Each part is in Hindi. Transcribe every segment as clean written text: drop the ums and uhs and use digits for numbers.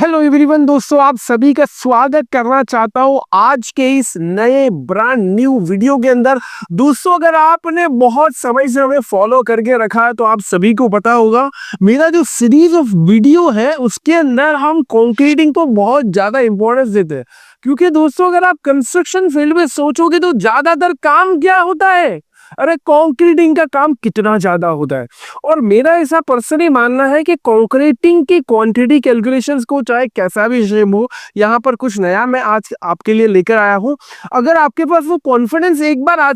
हेलो एवरीवन दोस्तों, आप सभी का स्वागत करना चाहता हूं आज के इस नए ब्रांड न्यू वीडियो के अंदर। दोस्तों, अगर आपने बहुत समय से हमें फॉलो करके रखा है तो आप सभी को पता होगा मेरा जो सीरीज ऑफ वीडियो है उसके अंदर हम कंक्रीटिंग को बहुत ज्यादा इंपॉर्टेंस देते हैं। क्योंकि दोस्तों, अगर आप कंस्ट्रक्शन फील्ड में सोचोगे तो ज्यादातर काम क्या होता है, अरे कंक्रीटिंग का काम कितना ज्यादा होता है। और मेरा ऐसा पर्सनली मानना है कि कंक्रीटिंग की क्वांटिटी कैलकुलेशंस को चाहे कैसा भी शेम हो, यहाँ पर कुछ नया मैं आज आपके लिए लेकर आया हूँ। अगर आपके पास वो कॉन्फिडेंस एक बार आ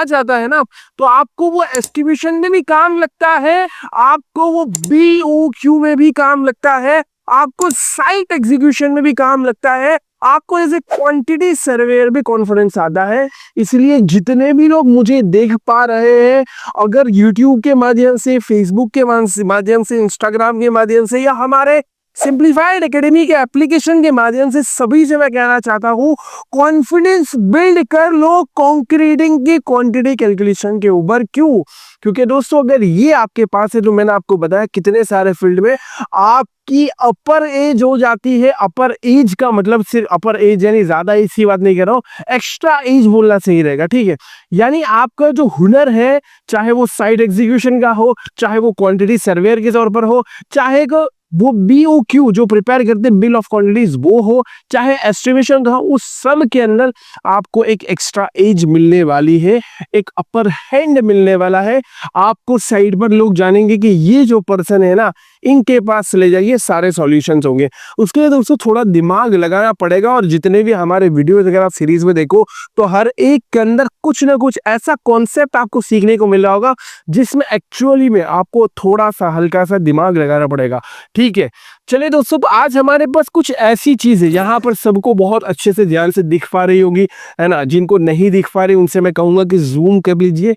जाता है ना, तो आपको वो एस्टिमेशन में भी काम लगता है, आपको वो BOQ में भी काम लगता है, आपको साइट एग्जीक्यूशन में भी काम लगता है, आपको एज ए क्वांटिटी सर्वेयर भी कॉन्फिडेंस आता है। इसलिए जितने भी लोग मुझे देख पा रहे हैं, अगर YouTube के माध्यम से, Facebook के माध्यम से, Instagram के माध्यम से या हमारे सिंप्लीफाइड एकेडमी के एप्लीकेशन के माध्यम से, सभी से मैं कहना चाहता हूँ कॉन्फिडेंस बिल्ड कर लो कंक्रीटिंग की क्वांटिटी कैलकुलेशन के ऊपर। क्यों? क्योंकि दोस्तों, अगर ये आपके पास है तो मैंने आपको बताया कितने सारे फील्ड में आपकी अपर एज हो जाती है। अपर एज का मतलब सिर्फ अपर एज यानी ज्यादा एज की बात नहीं कर रहा हूँ, एक्स्ट्रा एज बोलना सही रहेगा, ठीक है। यानी आपका जो हुनर है, चाहे वो साइट एग्जीक्यूशन का हो, चाहे वो क्वांटिटी सर्वेयर के तौर पर हो, चाहे वो BOQ जो प्रिपेयर करते हैं बिल ऑफ क्वांटिटीज वो हो, चाहे एस्टिमेशन का हो, उस सब के अंदर आपको एक एक्स्ट्रा एज मिलने वाली है, एक अपर हैंड मिलने वाला है। आपको साइड पर लोग जानेंगे कि ये जो पर्सन है ना, इनके पास ले जाइए, सारे सॉल्यूशंस होंगे। उसके लिए दोस्तों थोड़ा दिमाग लगाना पड़ेगा। और जितने भी हमारे वीडियोस अगर आप सीरीज में देखो तो हर एक के अंदर कुछ ना कुछ ऐसा कॉन्सेप्ट आपको सीखने को मिल रहा होगा जिसमें एक्चुअली में आपको थोड़ा सा हल्का सा दिमाग लगाना पड़ेगा, ठीक है। चलिए दोस्तों, तो आज हमारे पास कुछ ऐसी चीज है यहाँ पर सबको बहुत अच्छे से ध्यान से दिख पा रही होगी, है ना। जिनको नहीं दिख पा रही उनसे मैं कहूंगा कि जूम कर लीजिए।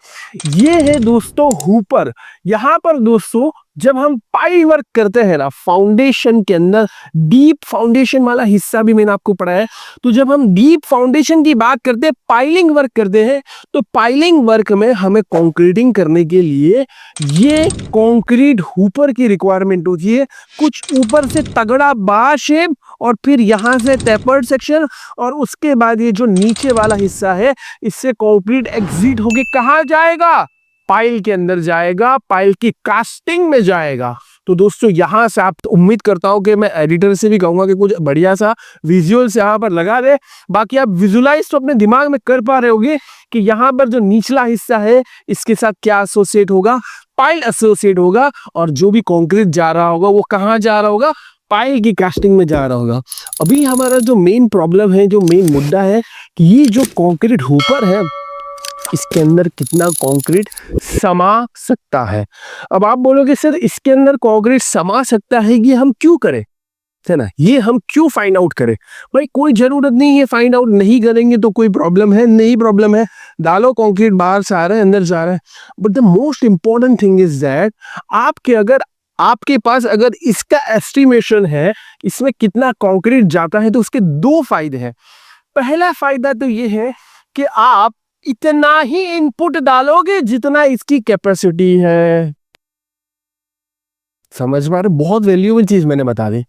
ये है दोस्तों हुपर। यहाँ पर दोस्तों जब हम पाइल वर्क करते हैं ना, फाउंडेशन के अंदर डीप फाउंडेशन वाला हिस्सा भी मैंने आपको पढ़ाया है। तो जब हम डीप फाउंडेशन की बात करते हैं, पाइलिंग वर्क करते हैं, तो पाइलिंग वर्क में हमें कंक्रीटिंग करने के लिए ये कंक्रीट हुपर की रिक्वायरमेंट होती है। कुछ ऊपर से तगड़ा बार शेप और फिर यहां से टेपर्ड सेक्शन, और उसके बाद ये जो नीचे वाला हिस्सा है, इससे कंक्रीट एग्जिट होके कहां जाएगा? पाइल के अंदर जाएगा, पाइल की कास्टिंग में जाएगा। तो दोस्तों, यहां से आप उम्मीद करता हूं कि मैं एडिटर से भी कहूंगा कि कुछ बढ़िया सा विजुअल्स यहां पर लगा दे। बाकी आप विजुलाइज तो अपने दिमाग में कर पा रहे होगे कि यहां पर जो निचला हिस्सा है इसके साथ क्या एसोसिएट होगा, पाइल एसोसिएट होगा, और जो भी कंक्रीट जा रहा होगा वो कहां जा रहा होगा? पाइल की कास्टिंग में जा रहा होगा। अभी हमारा जो मेन प्रॉब्लम है, जो मेन मुद्दा है कि ये जो कंक्रीट हुपर है इसके अंदर कितना कंक्रीट समा सकता है। अब आप बोलोगे सर इसके अंदर कंक्रीट समा सकता है, ये हम क्यों करें, है ना, ये हम क्यों फाइंड आउट करें? भाई कोई जरूरत नहीं है, फाइंड आउट नहीं करेंगे तो कोई प्रॉब्लम है नहीं, प्रॉब्लम है, डालो कंक्रीट, बाहर से आ रहा है अंदर जा रहा है। But the most important thing is that आपके पास अगर इसका एस्टिमेशन है, इसमें कितना कंक्रीट जाता है, तो उसके दो फायदे हैं। पहला फायदा तो ये है कि आप इतना ही इनपुट डालोगे जितना इसकी कैपेसिटी है। समझ पा रहे? बहुत वैल्यूएबल चीज मैंने बता दी।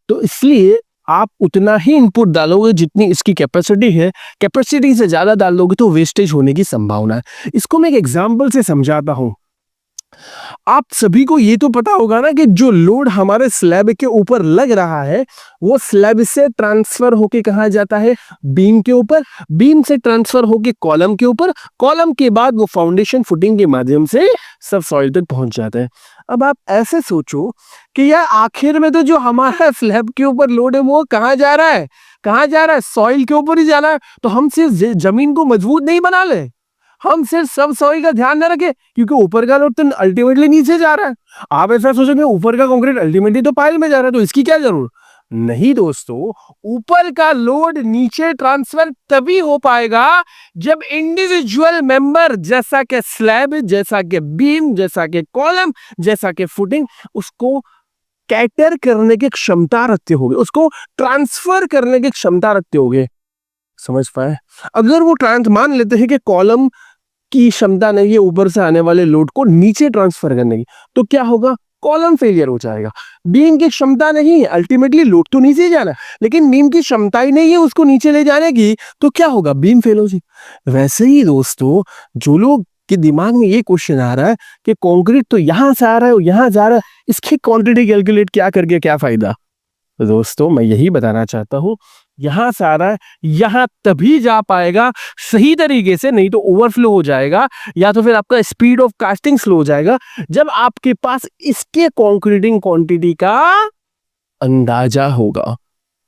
तो इसलिए आप उतना ही इनपुट डालोगे जितनी इसकी कैपेसिटी है। कैपेसिटी से ज्यादा डाल दोगे तो वेस्टेज होने की संभावना है। इसको मैं एक एग्जांपल से समझाता हूं। आप सभी को ये तो पता होगा ना कि जो लोड हमारे स्लैब के ऊपर लग रहा है वो स्लैब से ट्रांसफर होके कहाँ जाता है? बीम के ऊपर, बीम से ट्रांसफर होके कॉलम के ऊपर, कॉलम के बाद वो फाउंडेशन फुटिंग के माध्यम से सब सॉइल तक पहुंच जाता है। अब आप ऐसे सोचो कि यार आखिर में तो जो हमारा स्लैब के ऊपर लोड है वो कहाँ जा रहा है? कहाँ जा रहा है? सॉइल के ऊपर ही जाना है। तो हम सिर्फ जमीन को मजबूत नहीं बना ले, हम सिर्फ सब सॉइल का ध्यान न रखें, क्योंकि ऊपर का लोड तो अल्टीमेटली नीचे जा रहा है। आप ऐसा सोचोगे ऊपर का कंक्रीट अल्टीमेटली तो पाइल में जा रहा है, तो इसकी क्या जरूरत? नहीं दोस्तों, ऊपर का लोड नीचे ट्रांसफर तभी हो पाएगा जब इंडिविजुअल मेंबर, जैसा के स्लैब, जैसा के बीम, जैसा के कॉलम, जैसा के फुटिंग, उसको कैटर करने की क्षमता रखते होगे, उसको ट्रांसफर करने की क्षमता रखते होगे। समझ पाए? अगर वो मान लेते हैं कि कॉलम की क्षमता नहीं है ऊपर से आने वाले लोड को नीचे ट्रांसफर करने की, तो क्या होगा? कॉलम फेलियर हो जाएगा। बीम की क्षमता नहीं है, अल्टीमेटली लोड तो नीचे जाना है, लेकिन बीम की क्षमता ही नहीं है उसको नीचे ले जाने की, तो क्या होगा, बीम फेल हो जाएगी। वैसे ही दोस्तों, जो लोग के दिमाग में ये क्वेश्चन आ रहा है कि कंक्रीट तो यहां से आ रहा है और यहां जा रहा है, इसकी क्वांटिटी कैलकुलेट क्या करके क्या फायदा। तो दोस्तों मैं यही बताना चाहता हूं, यहां से आ रहा है, यहां तभी जा पाएगा सही तरीके से, नहीं तो ओवरफ्लो हो जाएगा, या तो फिर आपका स्पीड ऑफ कास्टिंग स्लो हो जाएगा, जब आपके पास इसके कंक्रीटिंग क्वांटिटी का अंदाजा होगा।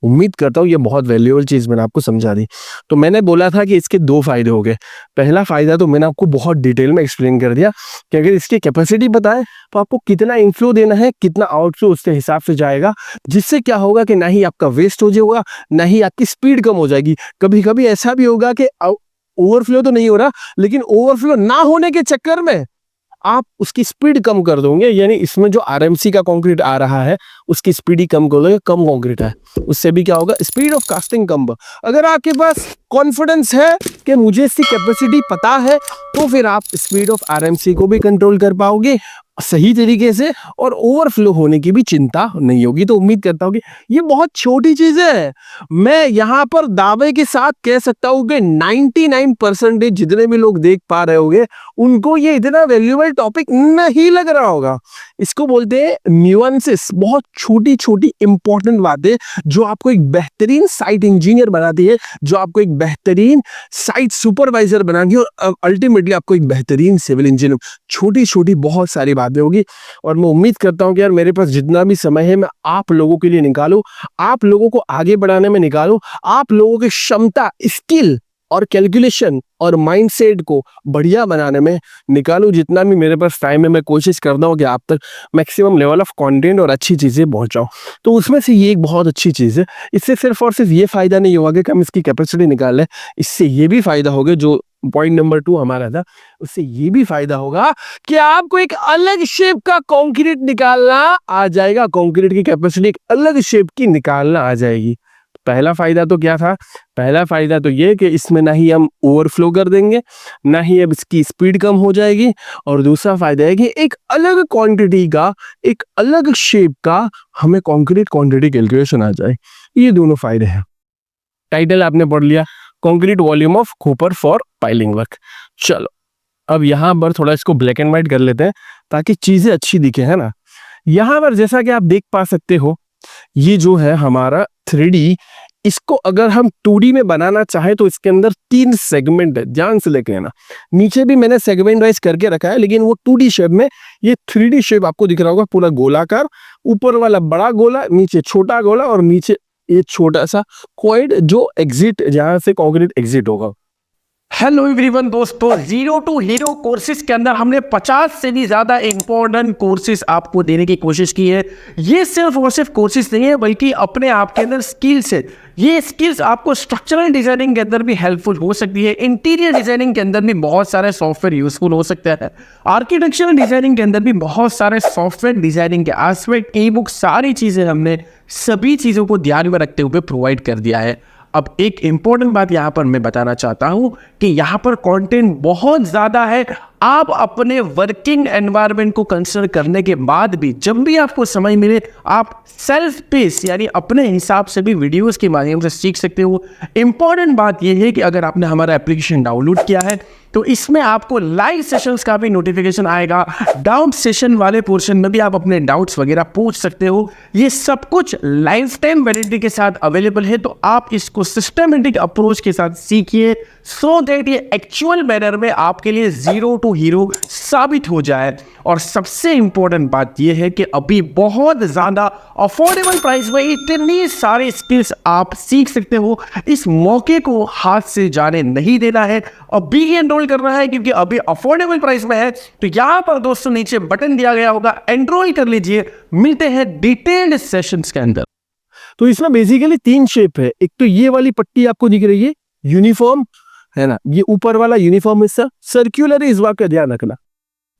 उम्मीद करता हूँ ये बहुत वैल्यूएबल चीज मैंने आपको समझा दी। तो मैंने बोला था कि इसके दो फायदे हो गए। पहला फायदा तो मैंने आपको बहुत डिटेल में एक्सप्लेन कर दिया कि अगर इसकी कैपेसिटी पता है तो आपको कितना इनफ्लो देना है, कितना आउटफ्लो उसके हिसाब से जाएगा, जिससे क्या होगा कि ना ही आपका वेस्ट हो जाएगा, ना ही आपकी स्पीड कम हो जाएगी। कभी कभी ऐसा भी होगा कि ओवरफ्लो तो नहीं हो रहा, लेकिन ओवरफ्लो ना होने के चक्कर में आप उसकी स्पीड कम कर दोगे, यानी इसमें जो आरएमसी का कंक्रीट आ रहा है उसकी स्पीड ही कम कर दोगे, कम कंक्रीट है, उससे भी क्या होगा, स्पीड ऑफ कास्टिंग कम। अगर आपके पास कॉन्फिडेंस है कि मुझे इसकी कैपेसिटी पता है, तो फिर आप स्पीड ऑफ आरएमसी को भी कंट्रोल कर पाओगे सही तरीके से, और ओवरफ्लो होने की भी चिंता नहीं होगी। तो उम्मीद करता हूँ कि ये बहुत छोटी चीज है। मैं यहाँ पर दावे के साथ कह सकता हूँ कि 99% जितने भी लोग देख पा रहे होंगे उनको ये इतना वैल्यूएबल टॉपिक नहीं लग रहा होगा। इसको बोलते हैं न्यूएंसेस, बहुत छोटी छोटी इंपॉर्टेंट बातें जो आपको एक बेहतरीन साइट इंजीनियर बनाती है, जो आपको एक बेहतरीन साइट सुपरवाइजर बनाएंगे, और अल्टीमेटली आपको एक बेहतरीन सिविल इंजीनियर। छोटी छोटी बहुत सारी बातें होगी, और मैं उम्मीद करता हूं कि यार मेरे पास जितना भी समय है मैं आप लोगों के लिए निकालूं, आप लोगों को आगे बढ़ाने में निकालूं, आप लोगों की क्षमता, स्किल और कैलकुलेशन और माइंडसेट को बढ़िया बनाने में निकालूं। जितना भी मेरे पास टाइम है मैं कोशिश करता हूं कि आप तक मैक्सिमम लेवल ऑफ कंटेंट और अच्छी चीजें पहुंचाऊं। तो उसमें से ये एक बहुत अच्छी चीज है। इससे सिर्फ और सिर्फ ये फायदा नहीं होगा कि हम इसकी कैपेसिटी निकाल लें, इससे ये भी फायदा होगा, जो पॉइंट नंबर 2 हमारा था, उससे ये भी फायदा होगा कि आपको एक अलग शेप का कंक्रीट निकालना आ जाएगा। कंक्रीट की कैपेसिटी एक अलग शेप की निकालना आ जाएगी। पहला फायदा तो क्या था, पहला फायदा तो ये कि इसमें ना ही हम ओवरफ्लो कर देंगे, ना ही अब इसकी स्पीड कम हो जाएगी, और दूसरा फायदा है कि एक अलग क्वांटिटी का, एक अलग शेप का हमें कंक्रीट क्वांटिटी कैलकुलेशन आ जाए। ये दोनों फायदे हैं। टाइटल आपने पढ़ लिया, concrete volume of copper for piling work. चलो अब यहां पर थोड़ा इसको ब्लैक एंड व्हाइट कर लेते हैं ताकि चीजें अच्छी दिखे, है ना। यहां पर जैसा कि आप देख पा सकते हो, ये जो है हमारा 3D, इसको अगर हम 2D में बनाना चाहे तो इसके अंदर 3 सेगमेंट है, ध्यान से लेके लेना। नीचे भी मैंने सेगमेंट वाइज करके रखा है, लेकिन वो 2D शेप में, ये 3D शेप आपको दिख रहा होगा, पूरा गोलाकार, ऊपर वाला बड़ा गोला, नीचे छोटा गोला, और नीचे ये छोटा सा क्वाड जो एग्जिट, जहां से कंक्रीट एग्जिट होगा। हेलो एवरीवन दोस्तों, जीरो टू हीरो कोर्सेज के अंदर हमने 50 से भी ज़्यादा इंपॉर्टेंट कोर्सेज आपको देने की कोशिश की है। ये सिर्फ और सिर्फ कोर्सेज नहीं है, बल्कि अपने आप के अंदर स्किल्स है। ये स्किल्स आपको स्ट्रक्चरल डिजाइनिंग के अंदर भी हेल्पफुल हो सकती है, इंटीरियर डिजाइनिंग के अंदर भी बहुत सारे सॉफ्टवेयर यूजफुल हो सकते हैं, आर्किटेक्चरल डिजाइनिंग के अंदर भी बहुत सारे सॉफ्टवेयर डिजाइनिंग के एस्पेक्ट, ई बुक, सारी चीज़ें हमने सभी चीज़ों को ध्यान में रखते हुए प्रोवाइड कर दिया है। अब एक इंपॉर्टेंट बात यहाँ पर मैं बताना चाहता हूँ कि यहाँ पर कंटेंट बहुत ज़्यादा है। आप अपने वर्किंग एनवायरनमेंट को कंसिडर करने के बाद भी जब भी आपको समय मिले, आप सेल्फ पेस यानी अपने हिसाब से भी वीडियोस के माध्यम से सीख सकते हो। इंपॉर्टेंट बात यह है कि अगर आपने हमारा एप्लीकेशन डाउनलोड किया है तो इसमें आपको लाइव सेशंस का भी नोटिफिकेशन आएगा। डाउट सेशन वाले पोर्शन में भी आप अपने डाउट्स वगैरह पूछ सकते हो। ये सब कुछ लाइफ टाइम वैलिडिटी के साथ अवेलेबल है, तो आप इसको सिस्टमेटिक अप्रोच के साथ सीखिए, सो दैट ये एक्चुअल मैनर में आपके लिए जीरो टू हीरो साबित हो जाए। और सबसे इंपॉर्टेंट बात यह है कि अभी बहुत ज़्यादा अफोर्डेबल प्राइस में इतनी सारी स्किल्स आप सीख सकते हो। इस मौके को हाथ से जाने नहीं देना है, अभी ही एनरोल करना है, क्योंकि अभी अफोर्डेबल प्राइस में है। तो यहाँ पर दोस्तों नीचे बटन दिया गया होगा, एनरोल कर लीजिए। मिलते हैं डिटेल्ड सेशंस के अंदर। तो इसमें बेसिकली 3 शेप है। एक तो ये वाली पट्टी आपको दिख रही है, यूनिफॉर्म है ना, ये ऊपर वाला यूनिफॉर्म हिस्सा सर्कुलर है, इस बात का ध्यान रखना।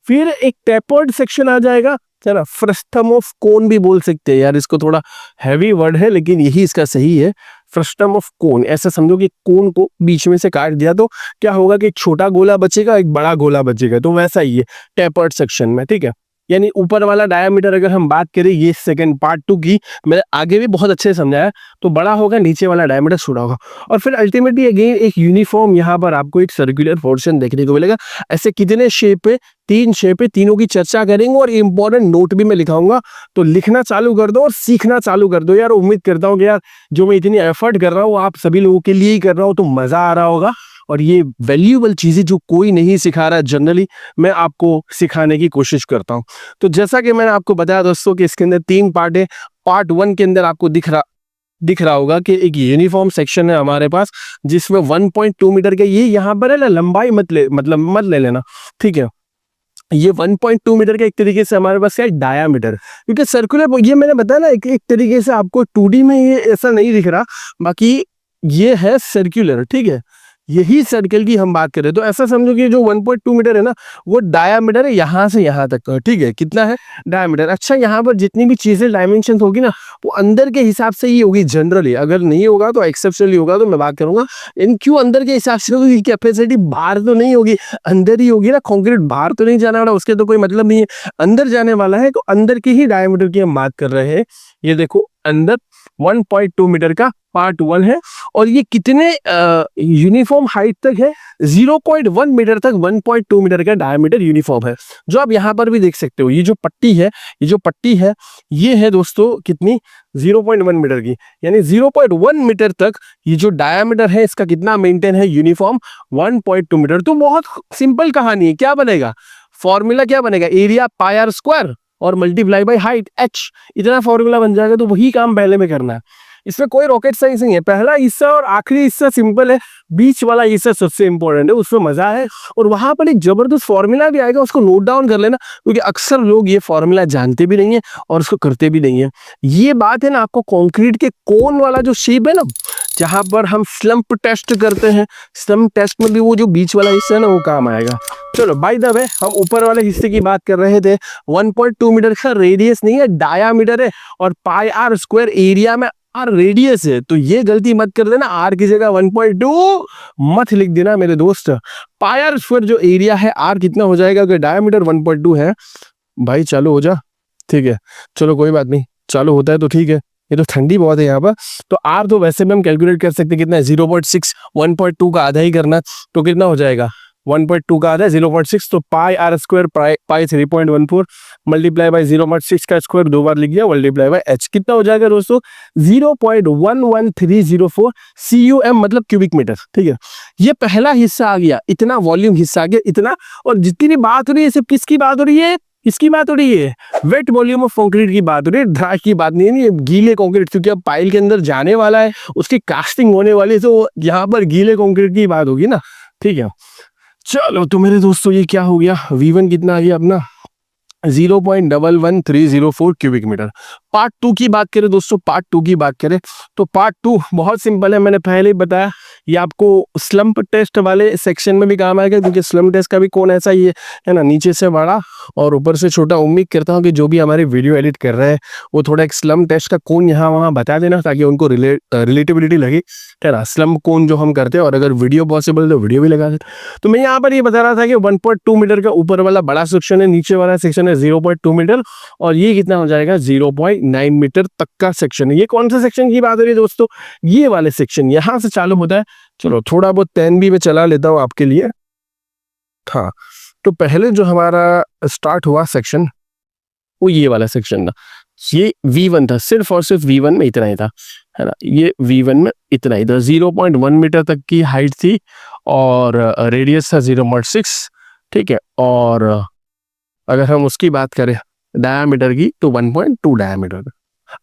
फिर एक टेपर्ड सेक्शन आ जाएगा, है ना, फ्रस्टम ऑफ कोन भी बोल सकते हैं यार, इसको थोड़ा हैवी वर्ड है लेकिन यही इसका सही है। फ्रस्टम ऑफ कोन, ऐसा समझो कि कोन को बीच में से काट दिया तो क्या होगा कि एक छोटा गोला बचेगा, एक बड़ा गोला बचेगा, तो वैसा ही है टेपर्ड सेक्शन में, ठीक है। यानी ऊपर वाला डायामीटर अगर हम बात करें ये सेकंड पार्ट 2 की, मैंने आगे भी बहुत अच्छे से समझाया, तो बड़ा होगा, नीचे वाला डायामीटर छोटा होगा। और फिर अल्टीमेटली अगेन एक यूनिफॉर्म यहाँ पर आपको एक सर्कुलर पोर्शन देखने को मिलेगा। ऐसे कितने शेप है, 3 शेप है, तीनों की चर्चा करेंगे और इंपॉर्टेंट नोट भी मैं लिखाऊंगा। तो लिखना चालू कर दो और सीखना चालू कर दो यार। उम्मीद करता हूँ कि यार जो मैं इतनी एफर्ट कर रहा हूँ आप सभी लोगों के लिए ही कर रहा हूँ, तो मजा आ रहा होगा। और ये वैल्यूएबल चीजें जो कोई नहीं सिखा रहा जनरली, मैं आपको सिखाने की कोशिश करता हूँ। तो जैसा कि मैंने आपको बताया दोस्तों कि इसके अंदर 3 पार्ट है। पार्ट 1 के अंदर आपको दिख रहा होगा कि एक यूनिफॉर्म सेक्शन है हमारे पास, जिसमें 1.2 मीटर के, ये यहाँ पर है ना, लंबाई मत ले लेना, ठीक है। ये 1.2 मीटर का एक तरीके से हमारे पास है डायामीटर, क्योंकि सर्कुलर, ये मैंने बताया ना, एक तरीके से आपको 2D में ये ऐसा नहीं दिख रहा, बाकी ये है सर्कुलर, ठीक है। यही सर्कल की हम बात करें तो ऐसा समझो कि जो 1.2 मीटर है ना, वो डायामीटर है यहाँ से यहाँ तक का, ठीक है। कितना है डायामीटर। अच्छा, यहाँ पर जितनी भी चीजें डायमेंशन होगी ना, वो अंदर के हिसाब से ही होगी जनरली, अगर नहीं होगा तो एक्सेप्शनली होगा, तो मैं बात करूंगा इन क्यों अंदर के हिसाब से होगी। कैपेसिटी बाहर तो नहीं होगी, अंदर ही होगी ना। कंक्रीट बाहर तो नहीं जाने वाला, उसके तो कोई मतलब नहीं है, अंदर जाने वाला है, तो अंदर की ही डायमीटर की हम बात कर रहे हैं। ये देखो अंदर 1.2 मीटर का पार्ट 1 है, और ये कितने यूनिफॉर्म हाइट तक है, 0.1 मीटर तक 1.2 मीटर का डायमीटर यूनिफॉर्म है, जो आप यहाँ पर भी देख सकते हो। ये जो पट्टी है ये है दोस्तों कितनी, 0.1 मीटर की, यानी 0.1 मीटर तक ये जो डायमीटर है इसका कितना मेंटेन है, यूनिफॉर्म 1.2 मीटर। तो बहुत सिंपल कहानी है। क्या बनेगा फॉर्मूला, क्या बनेगा, एरिया पाई आर स्क्वायर और मल्टीप्लाई बाय हाइट h, इतना फॉर्मूला बन जाएगा। तो वही काम पहले में करना है, इसमें कोई रॉकेट साइंस नहीं है। पहला हिस्सा और आखिरी हिस्सा सिंपल है, बीच वाला हिस्सा सबसे इंपॉर्टेंट है, उसमें मजा है। और वहां पर एक जबरदस्त फॉर्मूला भी आएगा, उसको नोट डाउन कर लेना, क्योंकि अक्सर लोग ये फॉर्मूला जानते भी नहीं है और उसको करते भी नहीं है। ये बात है ना, आपको कंक्रीट के कोन वाला जो शेप है ना, जहां पर हम स्लम्प टेस्ट करते हैं, स्लम्प टेस्ट में भी वो जो बीच वाला हिस्सा है ना, वो काम आएगा। चलो बाय द वे, हम ऊपर वाले हिस्से की बात कर रहे थे। 1.2 मीटर का रेडियस नहीं है, डायामीटर है, और पाई आर स्क्वायर एरिया में आर रेडियस है। तो ये गलती मत कर देना, आर की जगह 1.2 मत लिख देना मेरे दोस्त। पाई आर स्क्वायर जो एरिया है, आर कितना हो जाएगा, अगर डायामीटर 1.2 है। भाई चालू हो जा, ठीक है, चलो कोई बात नहीं, चालू होता है तो ठीक है। ये तो ठंडी बहुत है यहाँ पर, तो आर तो वैसे भी हम कैलकुलेट कर सकते हैं, कितना है 0.6, 1.2 का आधा ही करना, तो कितना हो जाएगा 1.2 का आधा है 0.6, तो pi R square pi 3.14 multiply by 0.6 का स्क्वायर 2 बार लिख दिया, मल्टीप्लाई बाय h, कितना हो जाएगा दोस्तों 0.11304 CUM, मतलब क्यूबिक मीटर, ठीक है। ये पहला हिस्सा आ गया, इतना वॉल्यूम हिस्सा आ गया, इतना। और जितनी भी बात हो रही है सिर्फ किसकी बात हो रही है, इसकी बात हो रही है, वेट वॉल्यूम ऑफ कंक्रीट की बात हो रही है, ड्राई की बात नहीं है। ये गीले कंक्रीट, क्योंकि अब पाइल के अंदर जाने वाला है, उसकी कास्टिंग होने वाली है, तो यहाँ पर गीले कंक्रीट की बात होगी ना, ठीक है। चलो तो मेरे दोस्तों ये क्या हो गया, V1 कितना आ गया अपना 0.11304 क्यूबिक मीटर। पार्ट 2 की बात करें दोस्तों, पार्ट 2 की बात करें तो पार्ट 2 बहुत सिंपल है, मैंने पहले ही बताया। ये आपको स्लम्प टेस्ट वाले सेक्शन में भी काम आएगा, क्योंकि स्लम्प टेस्ट का भी कौन ऐसा ही है ना, नीचे से बड़ा और ऊपर से छोटा। उम्मीद करता हूँ कि जो भी हमारे वीडियो एडिट कर रहे हैं वो थोड़ा एक स्लम्प टेस्ट का कौन यहाँ वहाँ बता देना, ताकि उनको रिलेटिबिलिटी लगे, है ना। स्लम्प कौन जो हम करते हैं, और अगर वीडियो पॉसिबल तो वीडियो भी लगा देते। तो मैं यहाँ पर ये बता रहा था कि 1.2 मीटर का ऊपर वाला बड़ा सेक्शन है, नीचे वाला सेक्शन है 0.2 मीटर, और ये कितना हो जाएगा 0.9 मीटर तक का सेक्शन है। ये कौन सा सेक्शन की बात हो रही है दोस्तों, ये वाले सेक्शन यहाँ से चालू होता है। चलो थोड़ा बहुत 10 भी मैं चला लेता हूँ आपके लिए। हाँ, तो पहले जो हमारा स्टार्ट हुआ सेक्शन, वो ये वाला सेक्शन था, ये V1 था, सिर्फ और सिर्फ V1 में इतना ही था, है ना। ये V1 में इतना ही था, 0.1 मीटर तक की हाइट थी, और रेडियस था 0.6, ठीक है। और अगर हम उसकी बात करें डायामीटर की, तो 1.2 डायामीटर।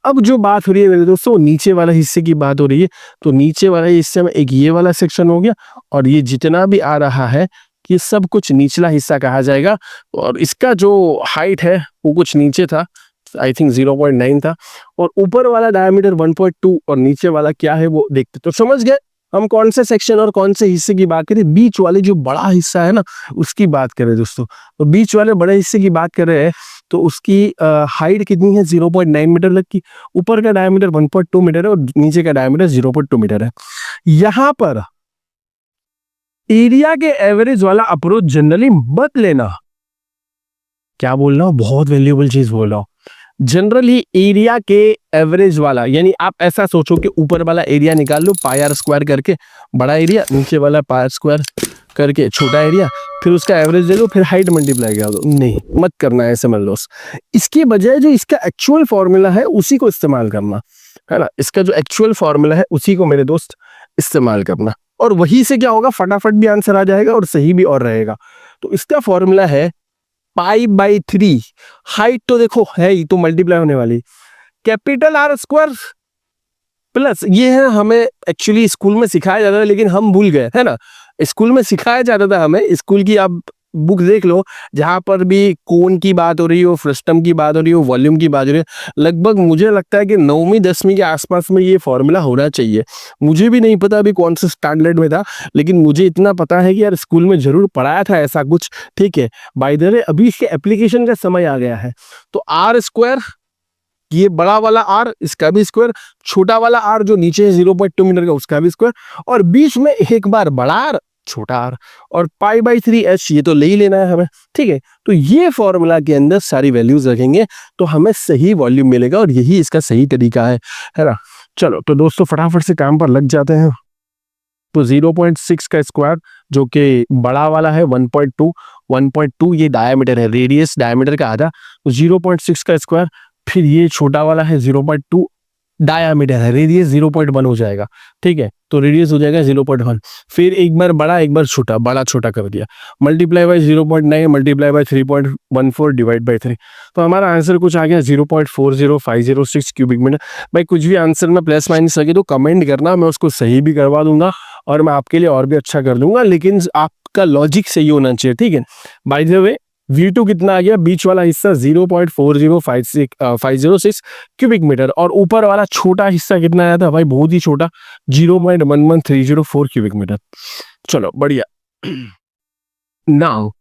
अब जो बात हो रही है मेरे दोस्तों, नीचे वाला हिस्से की बात हो रही है। तो नीचे वाले हिस्से में एक ये वाला सेक्शन हो गया, और ये जितना भी आ रहा है ये सब कुछ निचला हिस्सा कहा जाएगा। और इसका जो हाइट है वो कुछ नीचे था, आई थिंक 0.9 था, और ऊपर वाला डायमीटर 1.2, और नीचे वाला क्या है वो देखते। तो समझ गए हम कौन से सेक्शन और कौन से हिस्से की बात करें। बीच वाले जो बड़ा हिस्सा है ना, उसकी बात करें दोस्तों। तो बीच वाले बड़े हिस्से की बात कर रहे हैं, तो उसकी हाइट कितनी है 0.9 मीटर तक की। ऊपर का डायमीटर 1.2 मीटर है, और नीचे का डायमीटर 0.2 मीटर है। यहाँ पर एरिया के एवरेज वाला अप्रोच जनरली मत लेना, क्या बोल रहा हूँ, बहुत वैल्यूएबल चीज बोल रहा हूँ। जनरली एरिया के एवरेज वाला, यानी आप ऐसा सोचो कि ऊपर वाला एरिया निकाल लो पाई आर स्क्वायर करके बड़ा एरिया, नीचे वाला पाई आर स्क्वायर करके छोटा एरिया, फिर उसका एवरेज ले लो, फिर हाइट मल्टीप्लाई कर दो। नहीं, मत करना है ऐसे, मान लो। इसके बजाय जो इसका एक्चुअल फॉर्मूला है उसी को इस्तेमाल करना है ना। इसका जो एक्चुअल फॉर्मूला है उसी को मेरे दोस्त इस्तेमाल करना, और वही से क्या होगा, फटाफट भी आंसर आ जाएगा और सही भी और रहेगा। तो इसका फॉर्मूला है π/3। हाइट तो देखो है ही, तो मल्टीप्लाई होने वाली कैपिटल आर स्क्वायर प्लस, ये है हमें एक्चुअली स्कूल में सिखाया जाता था लेकिन हम भूल गए, है ना। स्कूल में सिखाया जाता था हमें, स्कूल की आप बुक देख लो, जहां पर भी कोण की बात हो रही हो, फ्रस्टम की बात हो रही हो, वॉल्यूम की बात हो रही है, लगभग मुझे लगता है कि 9वीं 10वीं के आसपास में ये फॉर्मूला होना चाहिए। मुझे भी नहीं पता अभी कौन से स्टैंडर्ड में था, लेकिन मुझे इतना पता है कि यार स्कूल में जरूर पढ़ाया था ऐसा कुछ, ठीक है। बाय द वे अभी इसके एप्लीकेशन का समय आ गया है, तो आर स्क्वायर, ये बड़ा वाला आर, इसका भी स्क्वायर, छोटा वाला आर जो नीचे है 0.2 मीटर का, उसका भी स्क्वायर, और बीच में एक बार बड़ा आर छोटा आर, और π/3h ये तो ले ही लेना है हमें, ठीक है। तो ये फॉर्मूला के अंदर सारी वैल्यूज रखेंगे तो हमें सही वॉल्यूम मिलेगा, और यही इसका सही तरीका है ना। चलो तो दोस्तों फटाफट से काम पर लग जाते हैं। तो 0.6 का स्क्वायर जो कि बड़ा वाला है 1.2 ये डायमीटर है, रेडियस डायमीटर का आधा, तो 0.6 का स्क्वायर, फिर ये छोटा वाला है 0.2 डायमीटर है, रेडियस 0.1 हो जाएगा, ठीक है। तो रेडियस हो जाएगा 0.1, फिर एक बार बड़ा एक बार छोटा, बड़ा छोटा कर दिया, multiply by 0.9 multiply by 3.14 divide by 3, तो हमारा आंसर कुछ आ गया 0.40506 क्यूबिक मीटर। भाई कुछ भी आंसर में प्लस माइनस लगे तो कमेंट करना, मैं उसको सही भी करवा दूंगा और मैं आपके लिए और भी अच्छा कर दूंगा, लेकिन आपका लॉजिक सही होना चाहिए, ठीक है। बाय द वे V2 कितना आ गया, बीच वाला हिस्सा 0.40506 क्यूबिक मीटर, और ऊपर वाला छोटा हिस्सा कितना आया था भाई, बहुत ही छोटा 0.11304 क्यूबिक मीटर। चलो बढ़िया। नाउ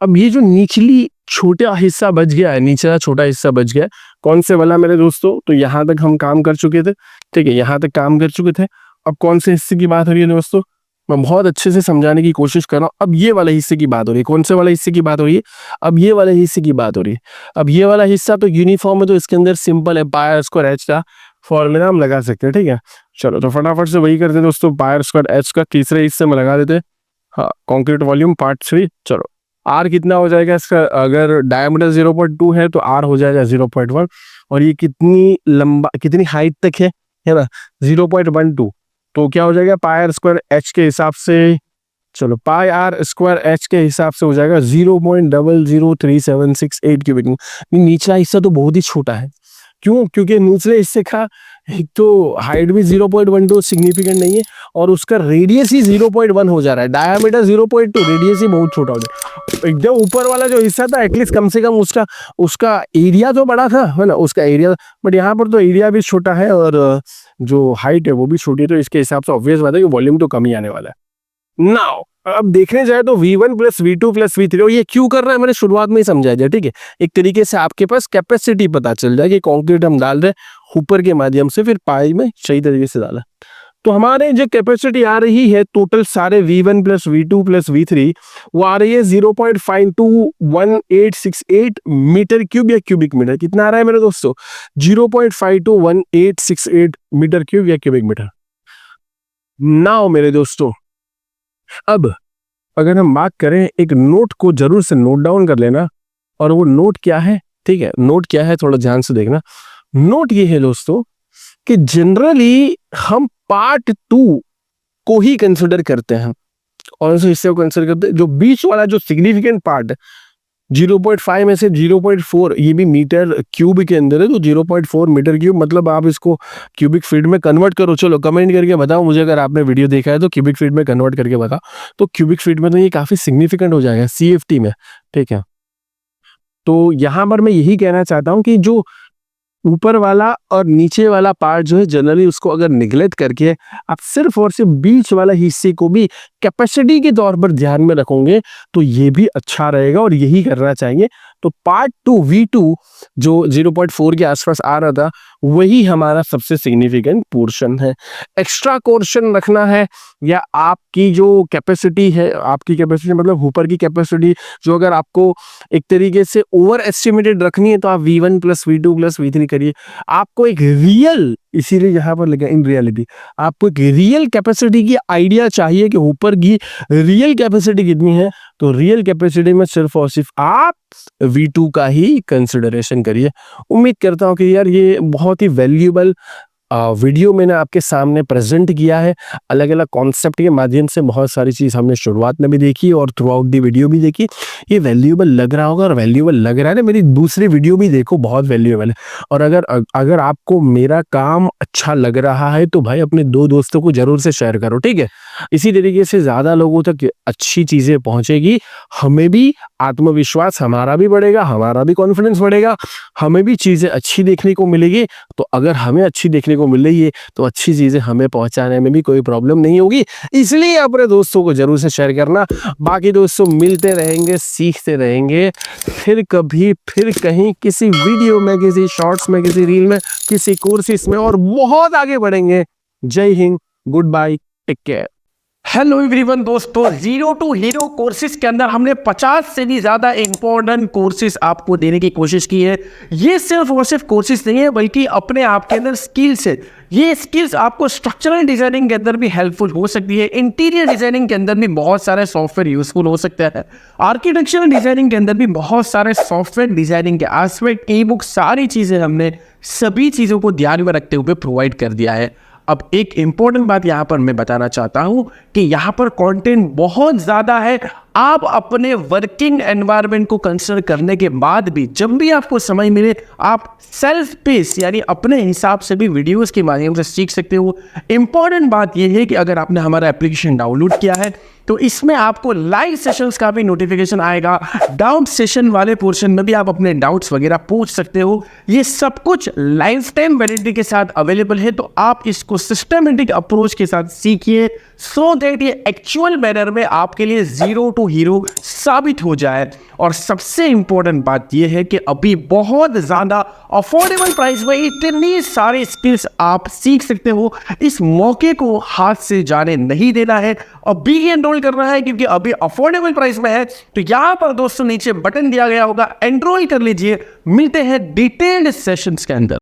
अब ये जो निचली छोटा हिस्सा बच गया है, निचला छोटा हिस्सा बच गया है, कौन से वाला मेरे दोस्तों, तो यहां तक हम काम कर चुके थे, ठीक है, यहां तक काम कर चुके थे। अब कौन से हिस्से की बात हो रही है दोस्तों, मैं बहुत अच्छे से समझाने की कोशिश कर रहा हूँ। अब ये वाले हिस्से की बात हो रही है, कौन से वाले हिस्से की बात हो रही है, अब ये वाले हिस्से की बात हो रही है। अब ये वाला हिस्सा तो यूनिफॉर्म है, तो इसके अंदर सिंपल है, पाई आर स्क्वायर एच का फॉर्मूला हम लगा सकते हैं, ठीक है। चलो तो फटाफट से वही करते हैं दोस्तों, पाई आर स्क्वायर एच का तीसरे हिस्से में लगा देते हैं, हाँ, कंक्रीट वॉल्यूम पार्ट 3। चलो आर कितना हो जाएगा इसका, अगर डायमीटर 0.2 है तो आर हो जाएगा 0.1, और ये कितनी लंबा, कितनी हाइट तक है ना, 0.12, तो क्या हो जाएगा पाई आर स्क्वायर एच के हिसाब से, चलो पाई आर स्क्वायर एच के हिसाब से हो जाएगा 0.003768 क्यूबिक। निचला हिस्सा तो बहुत ही छोटा है, क्यों, क्योंकि निचले हिस्से का एक तो हाइट भी 0.12 सिग्निफिकेंट नहीं है, और उसका रेडियस ही 0.1 हो जा रहा है, डायमीटर 0.2, रेडियस ही बहुत छोटा हो जाए। एकदम ऊपर वाला जो हिस्सा था एटलीस्ट कम से कम उसका एरिया तो बड़ा था, है ना, उसका एरिया, बट यहाँ पर तो एरिया भी छोटा है और जो हाइट है वो भी छोटी है, तो इसके हिसाब से ऑब्वियस बात है कि वॉल्यूम तो कम ही आने वाला है। नाउ अब देखने जाए तो V1 plus V2 plus V3, और ये क्यों कर रहा है मैंने शुरुआत में ही समझाया जाए, ठीक है। एक तरीके से आपके पास कैपेसिटी पता चल जाए कि कंक्रीट हम डाल रहे ऊपर के माध्यम से, फिर पाई में सही तरीके से डाला, तो हमारे जो कैपेसिटी आ रही है टोटल सारे V1 plus V2 plus V3 वो आ रही है 0.521868 मीटर क्यूब या क्यूबिक मीटर। कितना आ रहा है मेरे दोस्तों, 0.521868 मीटर क्यूब या क्यूबिक मीटर। नाउ मेरे दोस्तों अब अगर हम बात करें, एक नोट को जरूर से नोट डाउन कर लेना, और वो नोट क्या है, ठीक है, नोट क्या है थोड़ा ध्यान से देखना। नोट ये है दोस्तों कि जनरली हम पार्ट 2 को ही कंसिडर करते हैं, और उस हिस्से को कंसिडर करते हैं, जो बीच वाला जो सिग्निफिकेंट पार्ट 0.5 में से 0.4 ये भी मीटर क्यूब के अंदर है, तो 0.4 मीटर क्यूब, मतलब आप इसको क्यूबिक फीट में कन्वर्ट करो। चलो कमेंट करके बताओ मुझे, अगर आपने वीडियो देखा है तो क्यूबिक फीट में कन्वर्ट करके बताओ, तो क्यूबिक फीट में तो ये काफी सिग्निफिकेंट हो जाएगा CFT में, ठीक है। तो यहां पर मैं यही कहना चाहता हूं कि जो ऊपर वाला और नीचे वाला पार्ट जो है, जनरली उसको अगर निगलेक्ट करके आप सिर्फ और सिर्फ बीच वाला हिस्से को भी कैपेसिटी के तौर पर ध्यान में रखोगे तो ये भी अच्छा रहेगा, और यही करना चाहिए। तो पार्ट 2 V2 जो 0.4 के आसपास आ रहा था वही हमारा सबसे सिग्निफिकेंट पोर्शन है। एक्स्ट्रा क्वेश्चन रखना है या आपकी जो कैपेसिटी है, आपकी कैपेसिटी मतलब ऊपर की कैपेसिटी जो अगर आपको एक तरीके से ओवर एस्टिमेटेड रखनी है तो आप V1 plus V2 plus V3 करिए। आपको एक रियल, इसीलिए यहाँ पर लिखा इन रियलिटी, आपको एक रियल कैपेसिटी की आइडिया चाहिए कि ऊपर की रियल कैपेसिटी कितनी है, तो रियल कैपेसिटी में सिर्फ और सिर्फ आप V2 का ही कंसिडरेशन करिए। उम्मीद करता हूँ कि यार ये बहुत ही वैल्यूएबल वीडियो मैंने आपके सामने प्रेजेंट किया है। अलग अलग कॉन्सेप्ट के माध्यम से बहुत सारी चीज़ हमने शुरुआत में भी देखी और थ्रू आउट दी वीडियो भी देखी। ये वैल्यूएबल लग रहा होगा और वैल्यूएबल लग रहा है ना, मेरी दूसरी वीडियो भी देखो, बहुत वैल्यूएबल है। और अगर आपको मेरा काम अच्छा लग रहा है तो भाई अपने 2 दोस्तों को जरूर से शेयर करो, ठीक है। इसी तरीके से ज़्यादा लोगों तक अच्छी चीज़ें पहुँचेगी, हमें भी आत्मविश्वास हमारा भी बढ़ेगा, हमारा भी कॉन्फिडेंस बढ़ेगा, हमें भी चीज़ें अच्छी देखने को मिलेगी। तो अगर हमें अच्छी देखने को मिल रही है तो अच्छी चीज़ें हमें पहुंचाने में भी कोई प्रॉब्लम नहीं होगी। इसलिए अपने दोस्तों को जरूर से शेयर करना। बाकी दोस्तों मिलते रहेंगे, सीखते रहेंगे, फिर कभी फिर कहीं किसी वीडियो में, किसी शॉर्ट्स में, किसी रील में, किसी कोर्सेस में, और बहुत आगे बढ़ेंगे। Jai Hind, goodbye, take care. Hello everyone दोस्तों, जीरो टू हीरो कोर्सेज के अंदर हमने 50 से भी ज़्यादा इंपॉर्टेंट कोर्सेज आपको देने की कोशिश की है। ये सिर्फ और सिर्फ कोर्सेज नहीं है बल्कि अपने आप के अंदर स्किल्स है। ये स्किल्स आपको स्ट्रक्चरल डिजाइनिंग के अंदर भी हेल्पफुल हो सकती है, इंटीरियर डिजाइनिंग के अंदर भी बहुत सारे सॉफ्टवेयर यूजफुल हो सकता है, आर्किटेक्चरल डिजाइनिंग के अंदर भी बहुत सारे सॉफ्टवेयर डिजाइनिंग के एस्पेक्ट, ई बुक, सारी चीज़ें हमने सभी चीज़ों को ध्यान में रखते हुए प्रोवाइड कर दिया है। अब एक इंपॉर्टेंट बात यहाँ पर मैं बताना चाहता हूँ कि यहाँ पर कंटेंट बहुत ज़्यादा है। आप अपने वर्किंग एनवायरनमेंट को कंसिडर करने के बाद भी जब भी आपको समय मिले आप सेल्फ पेस यानी अपने हिसाब से भी वीडियोस के माध्यम से सीख सकते हो। इंपॉर्टेंट बात यह है कि अगर आपने हमारा एप्लीकेशन डाउनलोड किया है तो इसमें आपको लाइव सेशंस का भी नोटिफिकेशन आएगा। डाउट सेशन वाले पोर्शन में भी आप अपने डाउट्स वगैरह पूछ सकते हो। ये सब कुछ लाइफ टाइम वैलिडिटी के साथ अवेलेबल है, तो आप इसको सिस्टमेटिक अप्रोच के साथ सीखिए सो दैट ये एक्चुअल मैनर में आपके लिए जीरो टू हीरो साबित हो जाए। और सबसे इंपॉर्टेंट बात यह है कि अभी बहुत ज़्यादा अफोर्डेबल प्राइस में इतनी सारी स्किल्स आप सीख सकते हो। इस मौके को हाथ से जाने नहीं देना है, अभी ही एनरोल करना है क्योंकि अभी अफोर्डेबल प्राइस में है। तो यहाँ पर दोस्तों नीचे बटन दिया गया होगा, एनरोल कर लीजिए। मिलते हैं डिटेल्ड सेशंस के अंदर।